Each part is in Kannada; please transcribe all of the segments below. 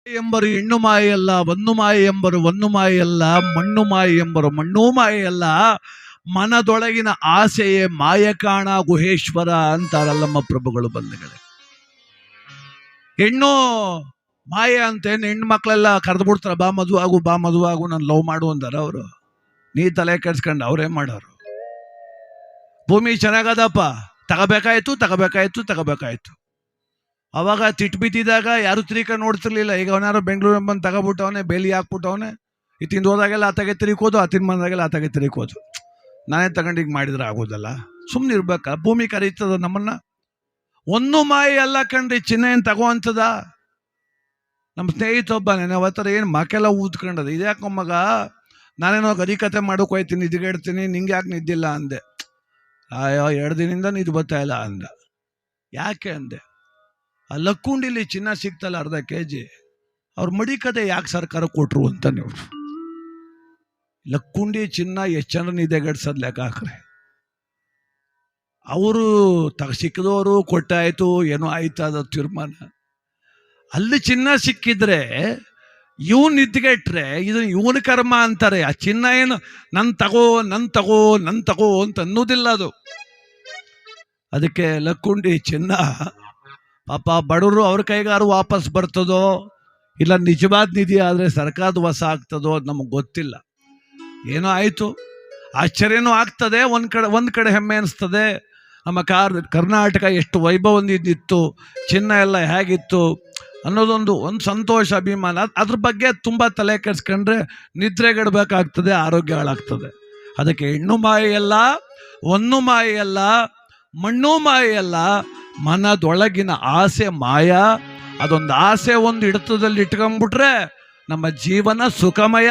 ಎಂಬರು ಹೆಣ್ಣು ಮಾಯೆಯಲ್ಲ, ಒಂದು ಮಾಯೆ ಎಂಬರು ಒಂದು ಮಾಯೆಯಲ್ಲ, ಮಣ್ಣು ಮಾಯೆ ಎಂಬರು ಮಣ್ಣೂ ಮಾಯೆಯಲ್ಲ, ಮನದೊಳಗಿನ ಆಸೆಯೇ ಮಾಯ ಕಾಣ ಗುಹೇಶ್ವರ ಅಂತಾರಲ್ಲಮ್ಮ ಪ್ರಭುಗಳು ಬಂಧುಗಳೇ. ಹೆಣ್ಣು ಮಾಯೆ ಅಂತ ಹೆಣ್ಣು ಮಕ್ಕಳೆಲ್ಲ ಕರೆದು ಬಿಡ್ತಾರ, ಬಾ ಮದುವಾಗು ಬಾ ಮದುವಾಗು ನಾನು ಲವ್ ಮಾಡು ಅಂದಾರ ಅವರು. ನೀ ತಲೆ ಕೆಡ್ಸ್ಕೊಂಡು ಅವ್ರೇ ಮಾಡೋರು. ಭೂಮಿ ಚೆನ್ನಾಗದಪ್ಪ, ತಗೋಬೇಕಾಯ್ತು. ಅವಾಗ ತಿಟ್ಟು ಬಿದ್ದಿದ್ದಾಗ ಯಾರು ತಿರುಕ ನೋಡ್ತಿರ್ಲಿಲ್ಲ. ಈಗ ಅವನಾರು ಬೆಂಗಳೂರು ಬಂದು ತಗೋಬಿಟ್ಟವನೆ, ಬೇಲಿ ಹಾಕ್ಬಿಟ್ಟವನೆ. ಇತ್ತಿಂದ ಹೋದಾಗೆಲ್ಲ ಆತಾಗೆ ತಿರುಕೋದು, ಆತಿನ ಬಂದಾಗೆಲ್ಲ ಆತಾಗೆ ತಿರುಕೋದು. ನಾನೇ ತಗೊಂಡು ಈಗ ಮಾಡಿದ್ರೆ ಆಗೋದಲ್ಲ, ಸುಮ್ಮನೆ ಇರ್ಬೇಕಾ? ಭೂಮಿ ಕರೀತದ ನಮ್ಮನ್ನ. ಒಂದು ಮಾಯಿ ಎಲ್ಲ ಕಂಡ್ರಿ, ಚಿನ್ನ ಏನು ತಗೋ ಅಂತದ. ನಮ್ಮ ಸ್ನೇಹಿತ ಒಬ್ಬ ನೆನೆ ಅವತ್ತರ ಏನು ಮಕ್ಕೆಲ್ಲ ಊದ್ಕೊಂಡದ. ಇದ್ಯಾಕೋ ಮಗ, ನಾನೇನೋ ಗರಿಕತೆ ಮಾಡೋಕೆ ಹೋಯ್ತೀನಿ, ನಿದ್ಗೆಡ್ತೀನಿ, ನಿಂಗೆ ಯಾಕೆ ನಿದ್ದಿಲ್ಲ ಅಂದೆ. ಅಯ್ಯೋ 2 ದಿನದಿಂದ ನಿದ್ದು ಬರ್ತಾ ಇಲ್ಲ ಅಂದ. ಯಾಕೆ ಅಂದೆ, ಆ ಲಕ್ಕುಂಡಿಲಿ ಚಿನ್ನ ಸಿಗ್ತಲ್ಲ ಅರ್ಧ kg, ಅವ್ರ ಮಡಿಕತೆ ಯಾಕೆ ಸರ್ಕಾರ ಕೊಟ್ರು ಅಂತ. ನೀವು ಲಕ್ಕುಂಡಿ ಚಿನ್ನ ಎಷ್ಟು ಜನ ನಿದ್ದೆಗಡ್ಸದ್ ಲೆಕ್ಕ ಹಾಕ್ರೆ. ಅವರು ಸಿಕ್ಕಿದವರು ಕೊಟ್ಟಾಯ್ತು, ಏನೋ ಆಯ್ತು ಅದ ತೀರ್ಮಾನ. ಅಲ್ಲಿ ಚಿನ್ನ ಸಿಕ್ಕಿದ್ರೆ ಇವನ್ ನಿದ್ಗೆಟ್ರೆ ಇದು ಇವನ ಕರ್ಮ ಅಂತಾರೆ. ಆ ಚಿನ್ನ ಏನು ನನ್ ತಗೋ ಅಂತ ಅನ್ನೋದಿಲ್ಲ ಅದು. ಅದಕ್ಕೆ ಲಕ್ಕುಂಡಿ ಚಿನ್ನ ಪಾಪ ಬಡವರು ಅವ್ರ ಕೈಗಾರು ವಾಪಸ್ ಬರ್ತದೋ ಇಲ್ಲ ನಿಜವಾದ ನಿಧಿ ಆದರೆ ಸರ್ಕಾರದ ವಶ ಆಗ್ತದೋ ಅದು ನಮಗೆ ಗೊತ್ತಿಲ್ಲ. ಏನೋ ಆಯಿತು, ಆಶ್ಚರ್ಯನೂ ಆಗ್ತದೆ, ಒಂದು ಕಡೆ ಹೆಮ್ಮೆ ಅನಿಸ್ತದೆ. ನಮ್ಮ ಕರ್ನಾಟಕ ಎಷ್ಟು ವೈಭವದಿತ್ತು, ಚಿನ್ನ ಎಲ್ಲ ಹೇಗಿತ್ತು ಅನ್ನೋದೊಂದು ಸಂತೋಷ, ಅಭಿಮಾನ. ಅದ್ರ ಬಗ್ಗೆ ತುಂಬ ತಲೆ ಕೆಡಿಸ್ಕೊಂಡ್ರೆ ನಿದ್ರೆಗೆಡಬೇಕಾಗ್ತದೆ, ಆರೋಗ್ಯ ಹಾಳಾಗ್ತದೆ. ಅದಕ್ಕೆ ಹೆಣ್ಣು ಮಾಯೆಯಲ್ಲ, ಒಂದು ಮಾಯೆಯಲ್ಲ, ಮಣ್ಣು ಮಾಯೆಯಲ್ಲ, ಮನದೊಳಗಿನ ಆಸೆ ಮಾಯ. ಅದೊಂದು ಆಸೆ ಒಂದು ಹಿಡಿತದಲ್ಲಿ ಇಟ್ಕೊಂಡ್ಬಿಟ್ರೆ ನಮ್ಮ ಜೀವನ ಸುಖಮಯ.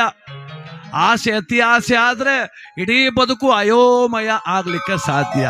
ಅತಿ ಆಸೆ ಆದರೆ ಇಡೀ ಬದುಕು ಅಯೋಮಯ ಆಗ್ಲಿಕ್ಕೆ ಸಾಧ್ಯ.